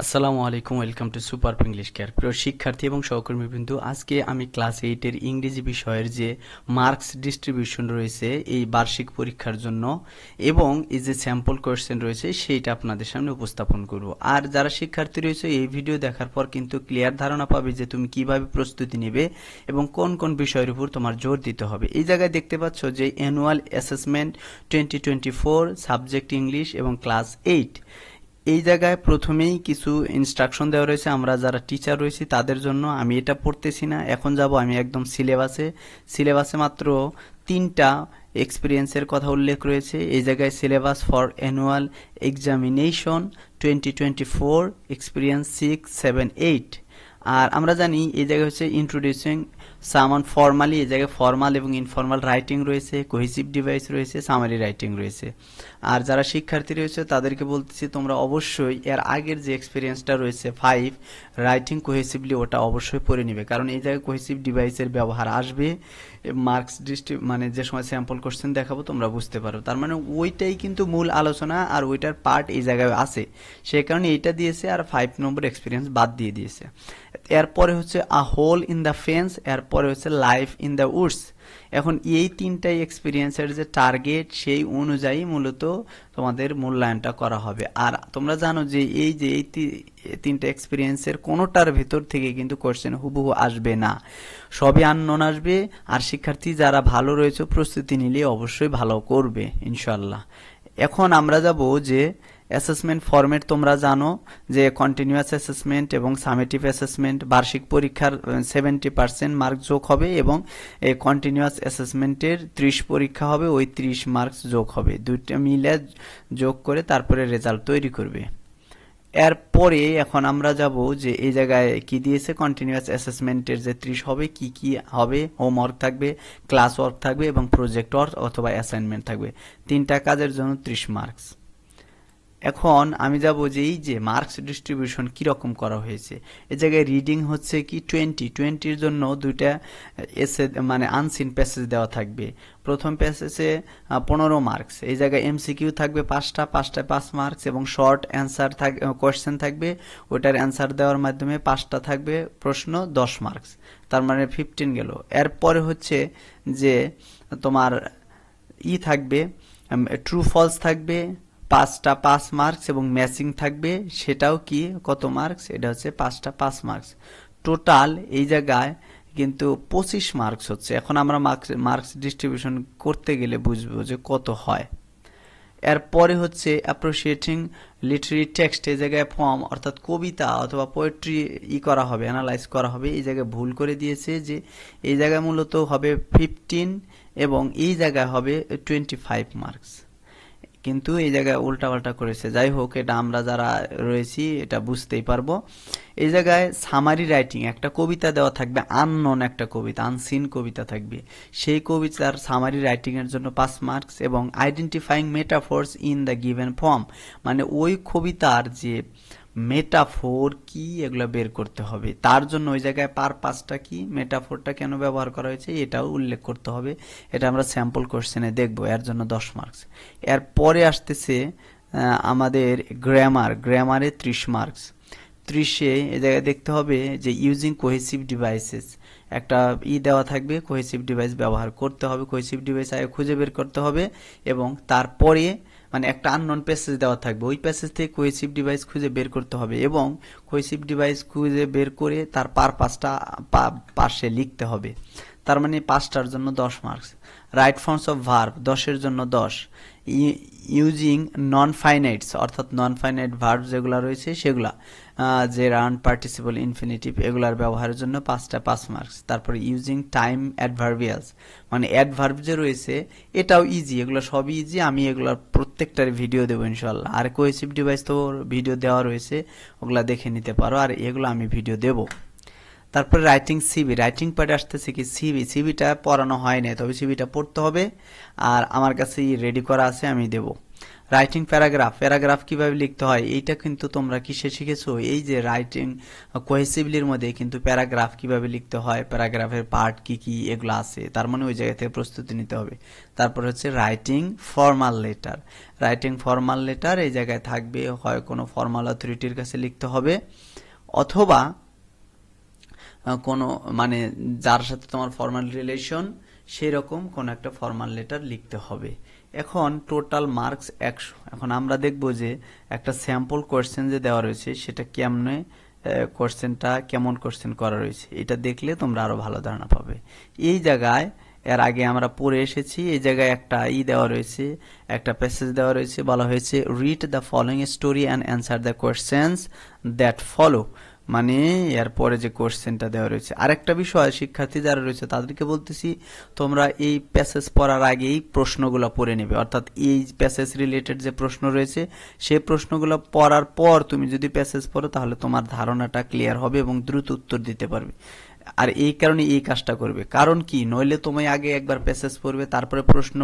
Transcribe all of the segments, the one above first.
আসসালামু আলাইকুম, welcome to super English care. প্রিয় শিক্ষার্থী এবং সহকর্মীবৃন্দ, আজকে আমি ক্লাস 8-এর ইংরেজি বিষয়ের যে মার্কস ডিস্ট্রিবিউশন রয়েছে এই বার্ষিক পরীক্ষার জন্য এবং এই যে স্যাম্পল কোয়েশ্চেন রয়েছে সেইটা আপনাদের সামনে উপস্থাপন করব। আর যারা শিক্ষার্থী রয়েছে এই ভিডিও দেখার পর কিন্তু ক্লিয়ার ধারণা পাবে যে তুমি কিভাবে প্রস্তুতি নেবে এবং কোন কোন বিষয়ের উপর তোমার জোর দিতে হবে। এই জায়গায় দেখতে পাচ্ছ যে অ্যানুয়াল অ্যাসেসমেন্ট 2024 সাবজেক্ট ইংলিশ এবং ক্লাস 8, এই জায়গায় প্রথমেই কিছু ইনস্ট্রাকশন দেওয়া রয়েছে আমরা যারা টিচার রয়েছি তাদের জন্য। আমি এটা পড়তেছি না, এখন যাব আমি একদম সিলেবাসে মাত্র 3টা এক্সপিরিয়েন্সের কথা উল্লেখ রয়েছে। এই জায়গায় syllabus for annual examination 2024 experience 6, 7, 8। আর আমরা জানি এই জায়গায় হচ্ছে ইন্ট্রোডিউসিং সামান ফর্মালি, এই জায়গায় ফর্মাল এবং ইনফর্মাল রাইটিং রয়েছে, কোহেসিভ ডিভাইস রয়েছে, সামারি রাইটিং রয়েছে। আর যারা শিক্ষার্থী রয়েছে তাদেরকে বলতেছি তোমরা অবশ্যই এর আগের যে এক্সপিরিয়েন্সটা রয়েছে 5 রাইটিং কোহেসিভলি ওটা অবশ্যই পড়ে নিবে, কারণ এই জায়গায় কোহেসিভ ডিভাইসের ব্যবহার আসবে মার্কস মানে যে সময় স্যাম্পল কোশ্চেন দেখাবো তোমরা বুঝতে পারো। তার মানে ওইটাই কিন্তু মূল আলোচনা আর ওইটার পার্ট এই জায়গায় আছে, সেই কারণে এইটা দিয়েছে আর 5 নম্বর এক্সপিরিয়েন্স বাদ দিয়ে দিয়েছে। এরপরে হচ্ছে a hole in the fence, এরপরে হচ্ছে লাইফ ইন দ্য উডস। এখন এই তিনটাই এক্সপিরিয়েন্সের যে টার্গেট সেই অনুযায়ী মূলত তোমাদের মূল্যায়নটা করা হবে। আর তোমরা জানো যে এই তিনটা এক্সপিরিয়েন্সের কোনোটার ভেতর থেকে কিন্তু কোশ্চেন হুবহু আসবে না, সবই আননোন আসবে। আর শিক্ষার্থী যারা ভালো রয়েছে প্রস্তুতি নিলে অবশ্যই ভালো করবে ইনশাল্লাহ। এখন আমরা যাব যে অ্যাসেসমেন্ট ফরম্যাট। তোমরা জানো যে কন্টিনিউয়াস অ্যাসেসমেন্ট এবং সামেটিভ অ্যাসেসমেন্ট বার্ষিক পরীক্ষার 70% মার্ক যোগ হবে এবং এই কন্টিনিউয়াস অ্যাসেসমেন্টের 30 পরীক্ষা হবে, ওই 30 মার্কস যোগ হবে, দুইটা মিলে যোগ করে তারপরে রেজাল্ট তৈরি করবে। এরপরে এখন আমরা যাব যে এই জায়গায় কি দিয়েছে, কন্টিনিউয়াস অ্যাসেসমেন্টের যে 30 হবে, কি কি হবে, হোমওয়ার্ক থাকবে, ক্লাস ওয়ার্ক থাকবে এবং প্রজেক্ট ওয়ার্ক অথবা অ্যাসাইনমেন্ট থাকবে। 3টা কাজের জন্য 30 মার্কস। এখন আমি যাব যে এই যে মার্কস ডিস্ট্রিবিউশন কিরকম করা হয়েছে। এই জায়গায় রিডিং হচ্ছে কি 20-20-র জন্য দুইটা এসে মানে আনসিন প্যাসেজ দেওয়া থাকবে। প্রথম প্যাসেজে 15 মার্কস, এই জায়গায় এমসিকিউ থাকবে 5টা, 5টায় 5 মার্কস এবং শর্ট অ্যান্সার কোয়েশ্চেন থাকবে, ওটার অ্যান্সার দেওয়ার মাধ্যমে 5টা থাকবে প্রশ্ন, 10 মার্কস, তার মানে 15 গেল। এরপরে হচ্ছে যে তোমার থাকবে ট্রু ফলস থাকবে 5টা 5 মার্কস এবং ম্যাচিং থাকবে, সেটাও কি কত মার্কস, এটা হচ্ছে 5টা 5 মার্কস। টোটাল এই জায়গায় কিন্তু 25 মার্কস হচ্ছে। এখন আমরা মার্কস ডিস্ট্রিবিউশন করতে গেলে বুঝবো যে কত হয়। এরপরে হচ্ছে অ্যাপ্রিসিয়েটিং লিটারি টেক্সট, এই জায়গায় ফর্ম অর্থাৎ কবিতা অথবা পোয়েট্রি করা হবে, অ্যানালাইজ করা হবে। এই জায়গায় ভুল করে দিয়েছে যে এই জায়গায় মূলত হবে 15 এবং এই জায়গায় হবে 25 মার্কস, কিন্তু এই জায়গায় উল্টাপাল্টা করেছে। যাই হোক, এটা আমরা যারা রয়েছি এটা বুঝতেই পারবো। এই জায়গায় সামারি রাইটিং একটা কবিতা দেওয়া থাকবে, আননোন একটা কবিতা, আনসিন কবিতা থাকবে, সেই কবিতার সামারি রাইটিং এর জন্য 5 মার্কস এবং identifying metaphors in the given form, মানে ওই কবিতার যে মেটাফোর কি এগুলো বের করতে হবে, তার জন্য ওই জায়গায় পারপাসটা কি, মেটাফোরটা কেন ব্যবহার করা হয়েছে এটাও উল্লেখ করতে হবে। এটা আমরা স্যাম্পল কোশ্চেনে দেখব, এর জন্য 10 মার্কস। এরপরে আসতেছে আমাদের গ্রামারে 30 মার্কস। 30-এ এই জায়গায় দেখতে হবে যে ইউজিং কোহেসিভ ডিভাইসেস একটা দেওয়া থাকবে, কোহেসিভ ডিভাইস ব্যবহার করতে হবে, কোহেসিভ ডিভাইস আগে খুঁজে বের করতে হবে এবং তারপরে মানে একটা আননোন প্যাসেজ দেওয়া থাকবে, ওই প্যাসেজ থেকে কোহেসিভ ডিভাইস খুঁজে বের করতে হবে এবং কোহেসিভ ডিভাইস খুঁজে বের করে তার পারপাসটা পাশে লিখতে হবে, তার মানে 5টার জন্য 10 marks. Right forms of verb 10-এর জন্য 10। ইউজিং নন ফাইনাইটস অর্থাৎ নন ফাইনাইট ভার্ব যেগুলো রয়েছে সেগুলা, যে রান পার্টিসিপল ইনফিনিটিভ এগুলার ব্যবহারের জন্য 5টা 5 মার্কস। তারপরে ইউজিং টাইম অ্যাডভার্বিয়ালস মানে অ্যাডভার্ব যে রয়েছে এটাও ইজি, এগুলো সবই ইজি, আমি এগুলোর প্রত্যেকটার ভিডিও দেবো ইনশাল্লাহ। আর কোহেসিভ ডিভাইস তো ভিডিও দেওয়া রয়েছে, ওগুলা দেখে নিতে পারো, আর এগুলো আমি ভিডিও দেবো। তারপরে রাইটিং সিভি, রাইটিং পার্টে আসতেছে কি সিভিটা পড়ানো হয় না, তবে সিভিটা পড়তে হবে আর আমার কাছে রেডি করা আছে, আমি দেব। রাইটিং প্যারাগ্রাফ, প্যারাগ্রাফ কিভাবে লিখতে হয় এইটা কিন্তু তোমরা কিসে শিখেছো? এই যে রাইটিং কোহেসিভলির মধ্যে কিন্তু প্যারাগ্রাফ কিভাবে লিখতে হয়, প্যারাগ্রাফের পার্ট কি কি এগুলো আছে, তার মানে ওই জায়গা থেকে প্রস্তুতি নিতে হবে। তারপর হচ্ছে writing formal letter. Writing formal letter এই জায়গায় থাকবে, হয় কোনো ফর্মাল অথরিটির কাছে লিখতে হবে, অথবা কোনো মানে যার সাথে তোমার ফর্মাল রিলেশন সেই রকম কোন একটা ফর্মাল লেটার লিখতে হবে। এখন টোটাল মার্কস 100। এখন আমরা দেখব যে একটা স্যাম্পল কোশ্চেন যে দেওয়া রয়েছে সেটা কেমনে, কোশ্চেনটা কেমন কোশ্চেন করা রয়েছে এটা দেখলে তোমরা আরো ভালো ধারণা পাবে। এই জায়গায় এর আগে আমরা পড়ে এসেছি, এই জায়গায় একটা দেওয়া রয়েছে, একটা প্যাসেজ দেওয়া রয়েছে, বলা হয়েছে read the following story and answer the questions that follow. মানে এরপরে যে কোশ্চেনটা দেওয়া রয়েছে। আরেকটা বিষয়, শিক্ষার্থী যারা রয়েছে তাদেরকে বলতেছি তোমরা এই প্যাসেজ পড়ার আগেই প্রশ্নগুলো পড়ে নেবে, অর্থাৎ এই প্যাসেজ রিলেটেড যে প্রশ্ন রয়েছে সেই প্রশ্নগুলো পড়ার পর তুমি যদি প্যাসেজ পড়ো তাহলে তোমার ধারণাটা ক্লিয়ার হবে এবং দ্রুত উত্তর দিতে পারবে। আর এই কারণে এই কাজটা করবে, কারণ কি, নইলে তুমি আগে একবার প্যাসেজ পড়বে তারপরে প্রশ্ন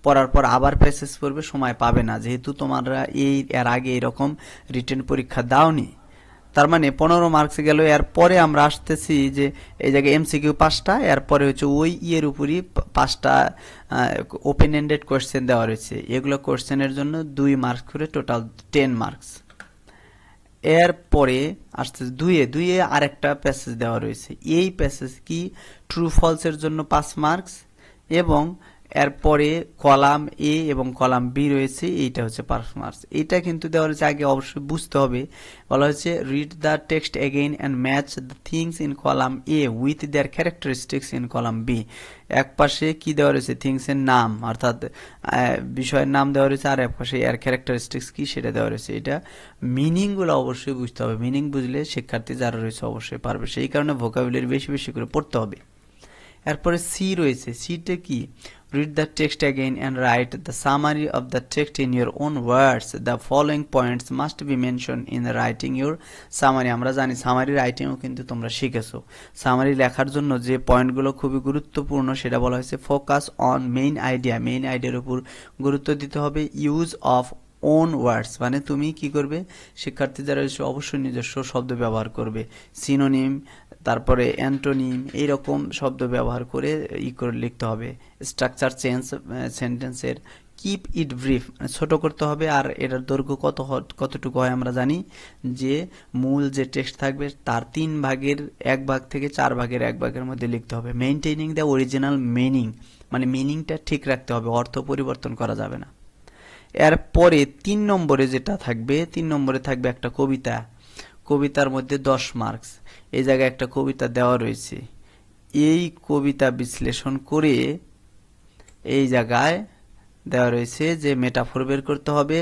পড়ার পর আবার প্যাসেজ পড়বে, সময় পাবে না, যেহেতু তোমরা এর আগে এরকম রিটেন পরীক্ষা দাওনি। তার মানে 15 মার্কস গেল। এরপরে আমরা আসতেছি যে এই জায়গায় এমসিকিউ 5টা, এরপরে হচ্ছে ওই ইয়ের উপরই 5টা ওপেন এন্ডেড কোশ্চেন দেওয়া রয়েছে। এগুলো কোশ্চেনের জন্য 2 মার্কস করে টোটাল 10 মার্কস। এরপরে আসতে দুইয়ে আরেকটা প্যাসেজ দেওয়া রয়েছে। এই প্যাসেজ কি, ট্রু ফলস এর জন্য 5 মার্কস, এবং এরপরে কলাম এ এবং কলাম বি রয়েছে, এইটা হচ্ছে 5 মার্কস। এইটা কিন্তু দেওয়া রয়েছে, আগে অবশ্যই বুঝতে হবে। বলা হচ্ছে read the text again and match the things in column A with their characteristics in column B. এক পাশে কি দেওয়া রয়েছে, থিংস এর নাম অর্থাৎ বিষয়ের নাম দেওয়া রয়েছে, আর এক পাশে এর ক্যারেক্টারিস্টিক্স কি সেটা দেওয়া রয়েছে। এটা মিনিং গুলো অবশ্যই বুঝতে হবে, মিনিং বুঝলে শিক্ষার্থী যারা রয়েছে অবশ্যই পারবে, সেই কারণে ভোকাবুলারি বেশি বেশি করে পড়তে হবে। এরপরে সি রয়েছে, সিতে কি, read the text again and write the summary of the text in your own words. The following points must be mentioned in writing your summary. আমরা জানি সামারি রাইটিংও কিন্তু তোমরা শিখেছো। সামারি লেখার জন্য যে পয়েন্টগুলো খুবই গুরুত্বপূর্ণ সেটা বলা হয়েছে focus on main idea, main আইডিয়ার উপর গুরুত্ব দিতে হবে। ইউজ অফ ওন ওয়ার্ডস, মানে তুমি কি করবে, শিক্ষার্থী যারা অবশ্যই নিজস্ব শব্দ ব্যবহার করবে, সিনোনিম, তারপরে অ্যান্টোনিম, এইরকম শব্দ ব্যবহার করে করে লিখতে হবে। স্ট্রাকচার চেঞ্জ সেন্টেন্সের। কিপ ইট ব্রিফ, ছোট করতে হবে। আর এটার দৈর্ঘ্য কতটুকু হয় আমরা জানি যে মূল যে টেক্সট থাকবে তার 3 ভাগের 1 ভাগ থেকে 4 ভাগের 1 ভাগের মধ্যে লিখতে হবে। মেইনটেইনিং দ্য অরিজিনাল মিনিং, মানে মিনিংটা ঠিক রাখতে হবে, অর্থ পরিবর্তন করা যাবে না। এরপরে 3 নম্বরে যেটা থাকবে, 3 নম্বরে থাকবে একটা কবিতা, কবিতার মধ্যে 10 মার্কস। এই জায়গায় একটা কবিতা দেওয়া রয়েছে, এই কবিতা বিশ্লেষণ করে এই জায়গায় দেওয়া রয়েছে যে মেটাফোর বের করতে হবে,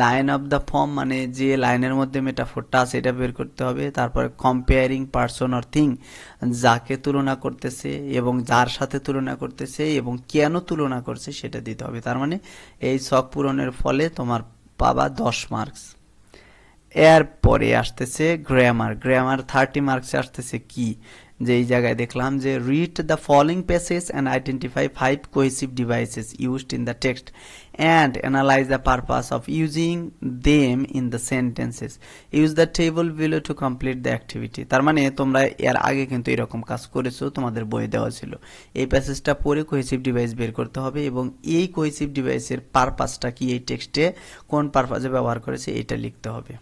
লাইন অফ দ্য ফর্ম মানে যে লাইনের মধ্যে মেটাফোরটা আছে এটা বের করতে হবে। তারপরে কম্পেয়ারিং পারসন অর থিং, যাকে তুলনা করতেছে এবং যার সাথে তুলনা করতেছে এবং কেন তুলনা করছে সেটা দিতে হবে। তার মানে এই ছক পূরণের ফলে তোমার পাবা 10 মার্কস। এরপরে আসতেছে গ্রামার, গ্রামার 30 মার্কসে আসতেছে কি, যে এই জায়গায় দেখলাম যে read the following passage and identify 5 cohesive devices used in the text and analyse the purpose of using them in the sentences. Use the table below to complete the activity. তার মানে তোমরা এর আগে কিন্তু এরকম কাজ করেছো, তোমাদের বই দেওয়া ছিল। এই প্যাসেজটা পড়ে কোহেসিভ ডিভাইস বের করতে হবে এবং এই কোহেসিভ ডিভাইসের পারপাসটা কি, এই টেক্সটে কোন পারপাসে ব্যবহার করেছে এটা লিখতে হবে।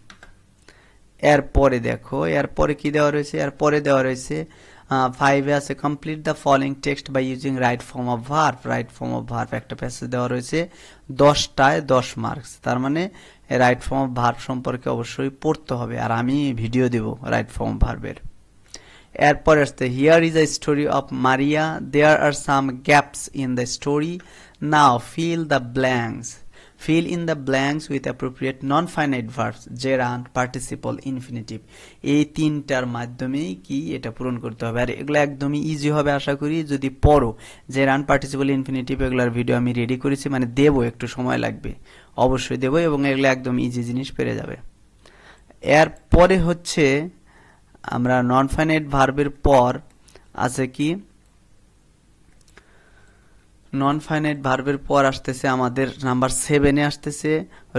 এরপরে দেখো এরপরে কি দেওয়া রয়েছে, এরপরে দেওয়া রয়েছে 5-এ আছে complete the following text by using right form of verb. Right form of verb একটা প্যাসেজ দেওয়া রয়েছে, 10টায় 10 মার্কস। তার মানে রাইট ফর্ম অফ ভার্ব সম্পর্কে অবশ্যই পড়তে হবে, আর আমি ভিডিও দেব রাইট ফর্ম অফ ভার্বের। এরপরে আসতে here is a story of Maria, there are some gaps in the story, now fill the blanks. Fill in the blanks with appropriate non-finite verbs, gerund, participle, infinitive. এই তিনটার মাধ্যমেই কি এটা পূরণ করতে হবে। আর এগুলো একদমই ইজি হবে আশা করি যদি পড়ো। gerund, participle, infinitive এগুলোর ভিডিও আমি রেডি করেছি, মানে দেবো, একটু সময় লাগবে, অবশ্যই দেবো, এবং এগুলো একদম ইজি জিনিস পেরে যাবে। এরপরে হচ্ছে আমরা নন ফাইনাইট ভার্বের পর আছে কি নন ফাইনাইট ভার্বের পর আসতেছে আমাদের নাম্বার 7-এ আসতেছে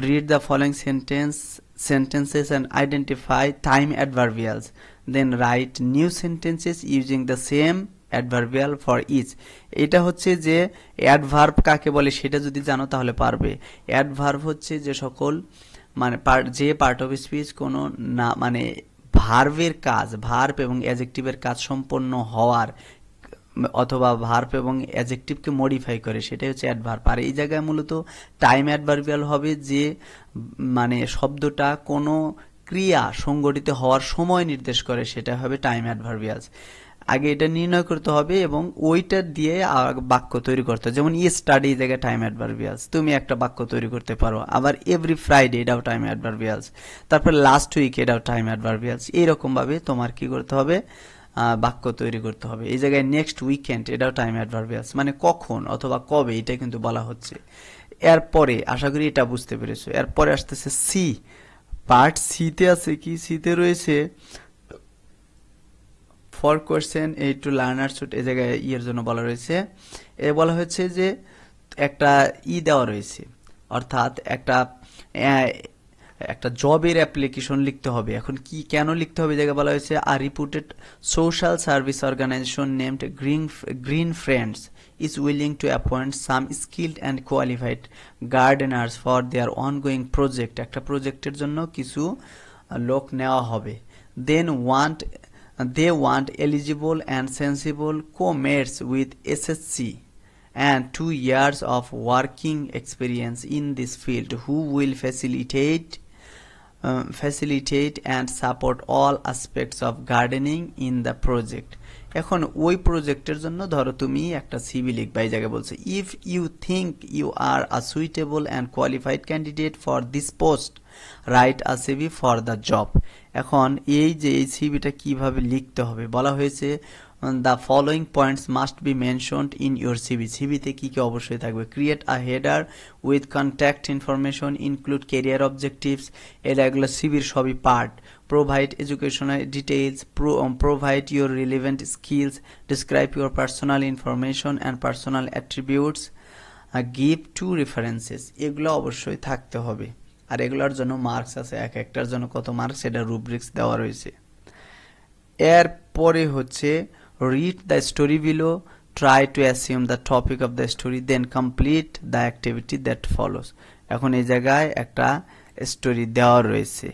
read the following sentences and identify time adverbials, then write new sentences using the same adverbial for each. এটা হচ্ছে যে অ্যাডভার্ব কাকে বলে সেটা যদি জানো তাহলে পারবে। অ্যাডভার্ব হচ্ছে যে সকল মানে যে পার্ট অফ স্পিচ কোনো না মানে ভার্বের কাজ, ভার্ব এবং অ্যাডজেক্টিভের কাজ সম্পন্ন হওয়ার অথবা ভার্ব এবং অ্যাডজেক্টিভকে মডিফাই করে, সেটাই হচ্ছে অ্যাডভার্ব। আর এই জায়গায় মূলত টাইম অ্যাডভার্বিয়াল হবে যে মানে শব্দটা কোনো ক্রিয়া সংগঠিত হওয়ার সময় নির্দেশ করে, সেটা হবে টাইম অ্যাডভার্বিয়ালস। আগে এটা নির্ণয় করতে হবে এবং ওইটা দিয়ে বাক্য তৈরি করতে হবে। যেমন স্টাডি এই জায়গায় টাইম অ্যাডভার্বিয়ালস, তুমি একটা বাক্য তৈরি করতে পারো। আবার এভরি ফ্রাইডে এটাও টাইম অ্যাডভার্বিয়ালস, তারপর লাস্ট উইক এটাও টাইম অ্যাডভার্বিয়ালস। এইরকম ভাবে তোমার কি করতে হবে, বাক্য তৈরি করতে হবে। এই জায়গায় নেক্সট উইকেন্ড এটাও টাইম অ্যাডভার্বিয়ালস, মানে কখন অথবা কবে এটা কিন্তু বলা হচ্ছে। এরপরে আশা করি এটা বুঝতে পেরেছো। এরপরে আসতেছে সি, পার্ট সিতে আছে কি, সিতে রয়েছে ফর কোয়েশ্চেন এই টু লার্নার শুড, এই জায়গায় ইয়ের জন্য বলা রয়েছে। বলা হয়েছে যে একটা দেওয়া রয়েছে, অর্থাৎ একটা জবের অ্যাপ্লিকেশন লিখতে হবে। এখন কি কেন লিখতে হবে, জায়গায় বলা হয়েছে আর reputed social service organization named green friends is willing to appoint some skilled and qualified gardeners for their ongoing project. একটা প্রজেক্টের জন্য কিছু লোক নেওয়া হবে। They want eligible and sensible co-mates with SSC and 2 years of working experience in this field who will facilitate and support all aspects of gardening in the project. এখন ওই প্রজেক্টের জন্য ধরো তুমি একটা সিভি লিখবা। এই জায়গায় বলছে if you think you are a suitable and qualified candidate for this post write a CV for the job. এখন এই যে এই সিভিটা কিভাবে লিখতে হবে বলা হয়েছে, the following points must be mentioned in your CV. সিভিতে কি কি অবশ্যই থাকবে, create a header with contact information, include career objectives, এগুলো সিভির সবই part. provide educational details, provide your relevant skills, describe your personal information and personal attributes, give 2 references, এগুলো অবশ্যই থাকতে হবে। আর এগুলোর জন্য মার্কস আছে, এক একটার জন্য কত মার্কস এটা রুব্রিক্স দেওয়া রয়েছে। এরপরে হচ্ছে read the story below, try to assume the topic of the story, then complete the activity that follows. এখন এই জায়গায় একটা স্টোরি দেওয়া রয়েছে,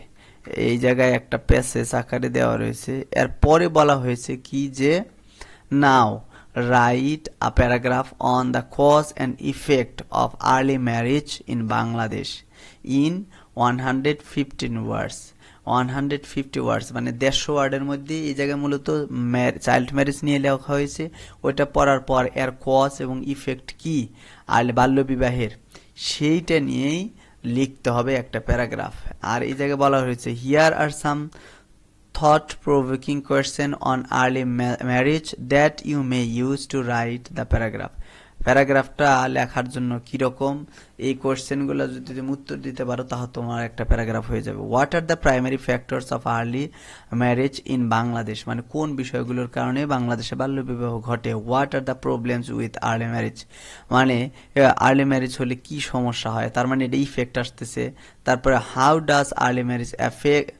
এই জায়গায় একটা প্যাসেজ আকারে দেওয়া রয়েছে। এরপরে বলা হয়েছে কি যে now write a paragraph on the cause and effect of early marriage in Bangladesh in 115 words. 150 words মানে 150 ওয়ার্ডের মধ্যে এই জায়গায় মূলত চাইল্ড ম্যারেজ নিয়ে লেখা হয়েছে। ওইটা পড়ার পর এর কজ এবং ইফেক্ট কি আর বাল্যবিবাহের সেইটা নিয়েই লিখতে হবে একটা প্যারাগ্রাফ। আর এই জায়গায় বলা হয়েছে here are some thought provoking question on early marriage that you may use to write the paragraph. প্যারাগ্রাফটা লেখার জন্য কিরকম এই কোশ্চেনগুলো যদি তুমি উত্তর দিতে পারো তাহলে তোমার একটা প্যারাগ্রাফ হয়ে যাবে। What are the primary factors of early marriage in Bangladesh, মানে কোন বিষয়গুলোর কারণে বাংলাদেশে বাল্যবিবাহ ঘটে। What are the problems with early marriage, মানে আর্লি ম্যারেজ হলে কি সমস্যা হয়, তার মানে এটা ইফেক্ট আসতেছে। তারপরে how does early marriage effect,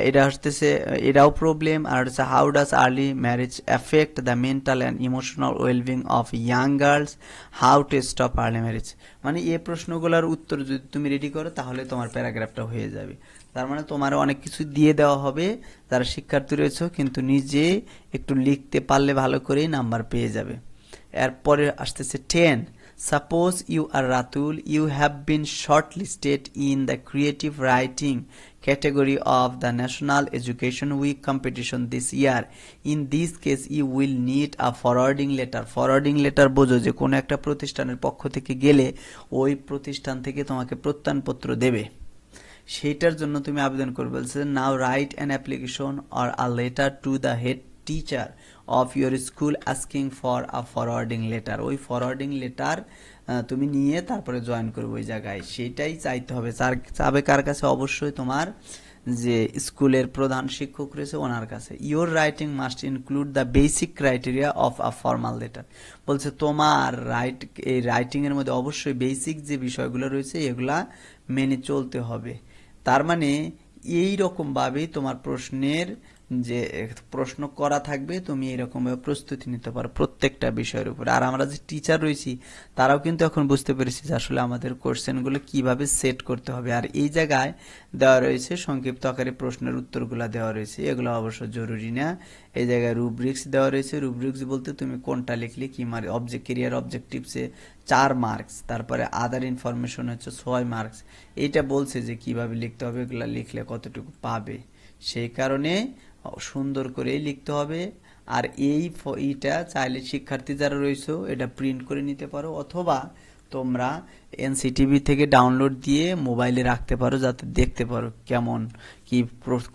এটা আসতেছে এটাও প্রবলেম। আর হচ্ছে how does early marriage effect the mental and emotional wellbeing of young girls, how to stop early marriage. মানে এই প্রশ্নগুলোর উত্তর যদি তুমি রেডি করো তাহলে তোমার প্যারাগ্রাফটা হয়ে যাবে। তার মানে তোমার অনেক কিছু দিয়ে দেওয়া হবে, যারা শিক্ষার্থী রয়েছে কিন্তু নিজে একটু লিখতে পারলে ভালো করেই নাম্বার পেয়ে যাবে। এরপরে আসতেছে 10, suppose you are Ratul, you have been shortlisted in the creative writing category of the National Education Week competition this year. In this case you will need a forwarding letter. Forwarding letter বোঝো যে কোনো একটা প্রতিষ্ঠানের পক্ষ থেকে গেলে ওই প্রতিষ্ঠান থেকে তোমাকে প্রত্যয়নপত্র দেবে, সেইটার জন্য তুমি আবেদন করবে। বলছে now write an application or a letter to the head teacher of your school asking for a forwarding letter. ওই ফরওয়ার্ডিং লেটার তুমি নিয়ে তারপরে জয়েন করবে ওই জায়গায়, সেটাই চাইতে হবে। চাবে কার কাছে, অবশ্যই তোমার যে স্কুলের প্রধান শিক্ষক রয়েছে ওনার কাছে। Your writing must include the basic criteria of a formal letter. বলছে তোমার এই রাইটিং এর মধ্যে অবশ্যই বেসিক যে বিষয়গুলো রয়েছে এগুলা মেনে চলতে হবে। তার মানে এই রকম ভাবেই তোমার প্রশ্নের যে প্রশ্ন করা থাকবে, তুমি এরকম ভাবে প্রস্তুতি নিতে পারো প্রত্যেকটা বিষয়ের উপরে। আর আমরা যে টিচার রয়েছি তারাও কিন্তু এখন বুঝতে পেরেছি যে আসলে আমাদের কোশ্চেনগুলো কিভাবে সেট করতে হবে। আর এই জায়গায় দেওয়া রয়েছে সংক্ষিপ্ত আকারে প্রশ্নের উত্তরগুলা দেওয়া রয়েছে, এগুলো অবশ্য জরুরি না। এই জায়গায় রুব্রিক্স দেওয়া রয়েছে। রুব্রিক্স বলতে তুমি কোনটা লিখলে কি মার্ক, কেরিয়ার অবজেক্টিভসে 4 মার্কস, তারপরে আদার ইনফরমেশন হচ্ছে 6 মার্কস। এইটা বলছে যে কিভাবে লিখতে হবে, এগুলা লিখলে কতটুকু পাবে, সেই কারণে সুন্দর করেই লিখতে হবে। আর এইটা চাইলে শিক্ষার্থী যারা রয়েছে এটা প্রিন্ট করে নিতে পারো, অথবা তোমরা এনসিটিভি থেকে ডাউনলোড দিয়ে মোবাইলে রাখতে পারো, যাতে দেখতে পারো কেমন কি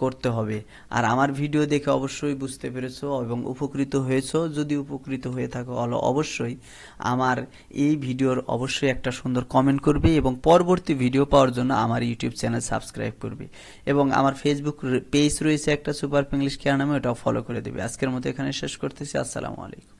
করতে হবে। আর আমার ভিডিও দেখে অবশ্যই বুঝতে পেরেছো এবং উপকৃত হয়েছো। যদি উপকৃত হয়ে থাকো অবশ্যই আমার এই ভিডিওর অবশ্যই একটা সুন্দর কমেন্ট করবে এবং পরবর্তী ভিডিও পাওয়ার জন্য আমার ইউটিউব চ্যানেল সাবস্ক্রাইব করবে এবং আমার ফেসবুক পেজ রয়েছে একটা সুপার ইংলিশ কেয়ার নামে, ওটাও ফলো করে দেবে। আজকের মতো এখানে শেষ করতেছি। আসসালামু আলাইকুম।